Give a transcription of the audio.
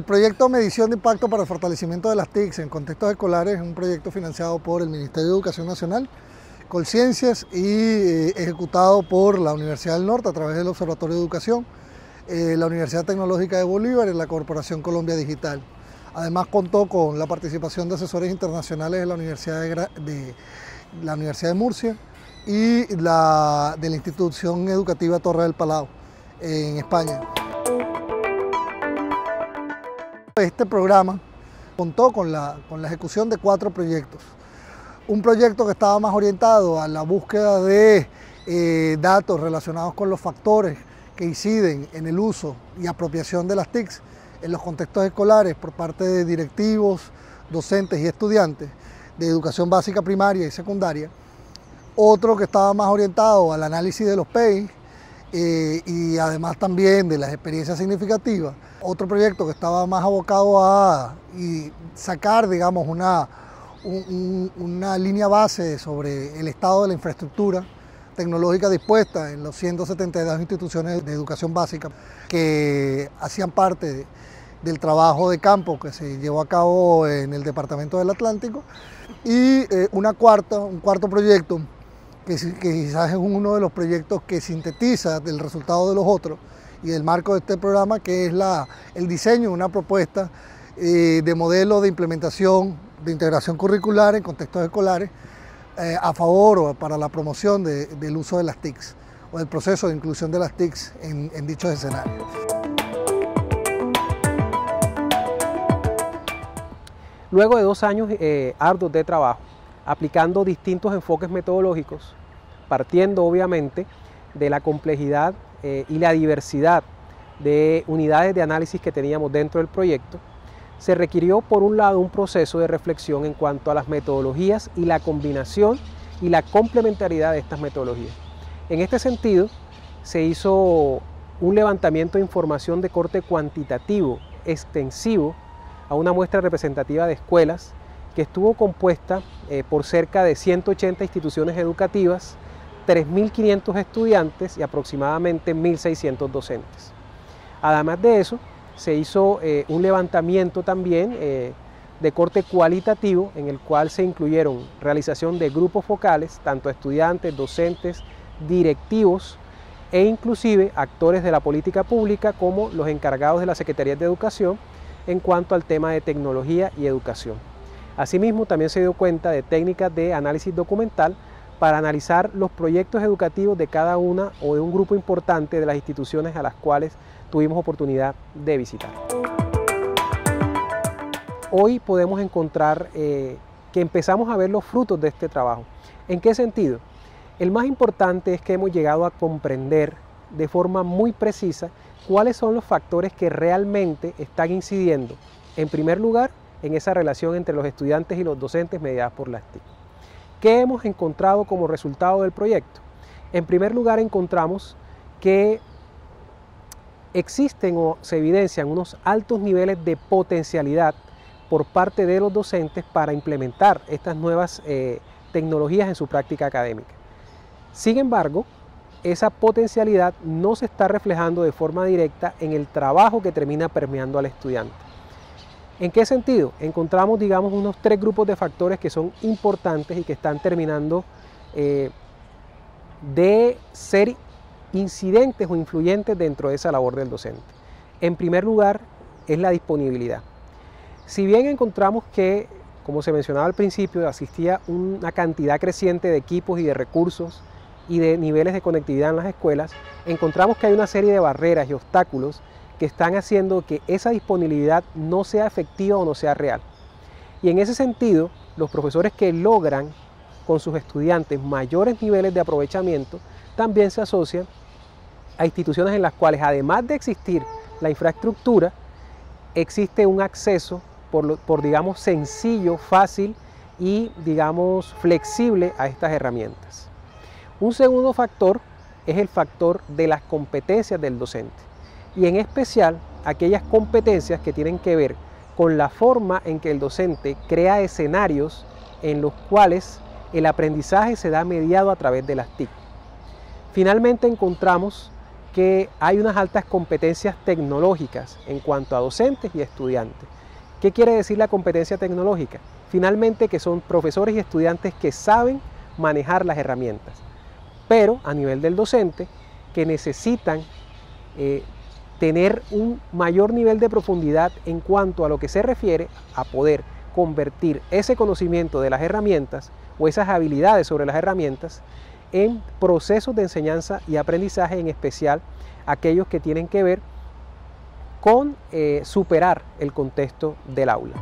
El proyecto Medición de Impacto para el Fortalecimiento de las TICs en Contextos Escolares es un proyecto financiado por el Ministerio de Educación Nacional, Colciencias y ejecutado por la Universidad del Norte a través del Observatorio de Educación, la Universidad Tecnológica de Bolívar y la Corporación Colombia Digital. Además contó con la participación de asesores internacionales de la Universidad de Murcia y de la institución educativa Torre del Palau en España. Este programa contó con la ejecución de 4 proyectos. Un proyecto que estaba más orientado a la búsqueda de datos relacionados con los factores que inciden en el uso y apropiación de las TICs en los contextos escolares por parte de directivos, docentes y estudiantes de educación básica primaria y secundaria. Otro que estaba más orientado al análisis de los PEI y además también de las experiencias significativas. Otro proyecto que estaba más abocado a sacar, digamos, una línea base sobre el estado de la infraestructura tecnológica dispuesta en los 172 instituciones de educación básica que hacían parte del trabajo de campo que se llevó a cabo en el Departamento del Atlántico, y un cuarto proyecto que quizás es uno de los proyectos que sintetiza el resultado de los otros y el marco de este programa, que es el diseño de una propuesta de modelo de implementación de integración curricular en contextos escolares a favor o para la promoción del uso de las TICs o del proceso de inclusión de las TICs en dichos escenarios. Luego de 2 años arduos de trabajo, aplicando distintos enfoques metodológicos, partiendo obviamente de la complejidad y la diversidad de unidades de análisis que teníamos dentro del proyecto, se requirió por un lado un proceso de reflexión en cuanto a las metodologías y la combinación y la complementariedad de estas metodologías. En este sentido, se hizo un levantamiento de información de corte cuantitativo, extensivo, a una muestra representativa de escuelas que estuvo compuesta por cerca de 180 instituciones educativas, 3.500 estudiantes y aproximadamente 1.600 docentes. Además de eso, se hizo un levantamiento también de corte cualitativo, en el cual se incluyeron realización de grupos focales, tanto estudiantes, docentes, directivos e inclusive actores de la política pública como los encargados de la Secretaría de Educación en cuanto al tema de tecnología y educación. Asimismo, también se dio cuenta de técnicas de análisis documental para analizar los proyectos educativos de cada una o de un grupo importante de las instituciones a las cuales tuvimos oportunidad de visitar. Hoy podemos encontrar que empezamos a ver los frutos de este trabajo. ¿En qué sentido? El más importante es que hemos llegado a comprender de forma muy precisa cuáles son los factores que realmente están incidiendo, en primer lugar, en esa relación entre los estudiantes y los docentes mediadas por las TIC. ¿Qué hemos encontrado como resultado del proyecto? En primer lugar, encontramos que existen o se evidencian unos altos niveles de potencialidad por parte de los docentes para implementar estas nuevas tecnologías en su práctica académica. Sin embargo, esa potencialidad no se está reflejando de forma directa en el trabajo que termina permeando al estudiante. ¿En qué sentido? Encontramos, digamos, unos 3 grupos de factores que son importantes y que están terminando de ser incidentes o influyentes dentro de esa labor del docente. En primer lugar, es la disponibilidad. Si bien encontramos que, como se mencionaba al principio, existía una cantidad creciente de equipos y de recursos y de niveles de conectividad en las escuelas, encontramos que hay una serie de barreras y obstáculos que están haciendo que esa disponibilidad no sea efectiva o no sea real. Y en ese sentido, los profesores que logran con sus estudiantes mayores niveles de aprovechamiento también se asocian a instituciones en las cuales, además de existir la infraestructura, existe un acceso por digamos, sencillo, fácil y, digamos, flexible a estas herramientas. Un segundo factor es el factor de las competencias del docente, y en especial aquellas competencias que tienen que ver con la forma en que el docente crea escenarios en los cuales el aprendizaje se da mediado a través de las TIC. Finalmente encontramos que hay unas altas competencias tecnológicas en cuanto a docentes y estudiantes. ¿Qué quiere decir la competencia tecnológica? Finalmente que son profesores y estudiantes que saben manejar las herramientas, pero a nivel del docente que necesitan tener un mayor nivel de profundidad en cuanto a lo que se refiere a poder convertir ese conocimiento de las herramientas o esas habilidades sobre las herramientas en procesos de enseñanza y aprendizaje, en especial aquellos que tienen que ver con superar el contexto del aula.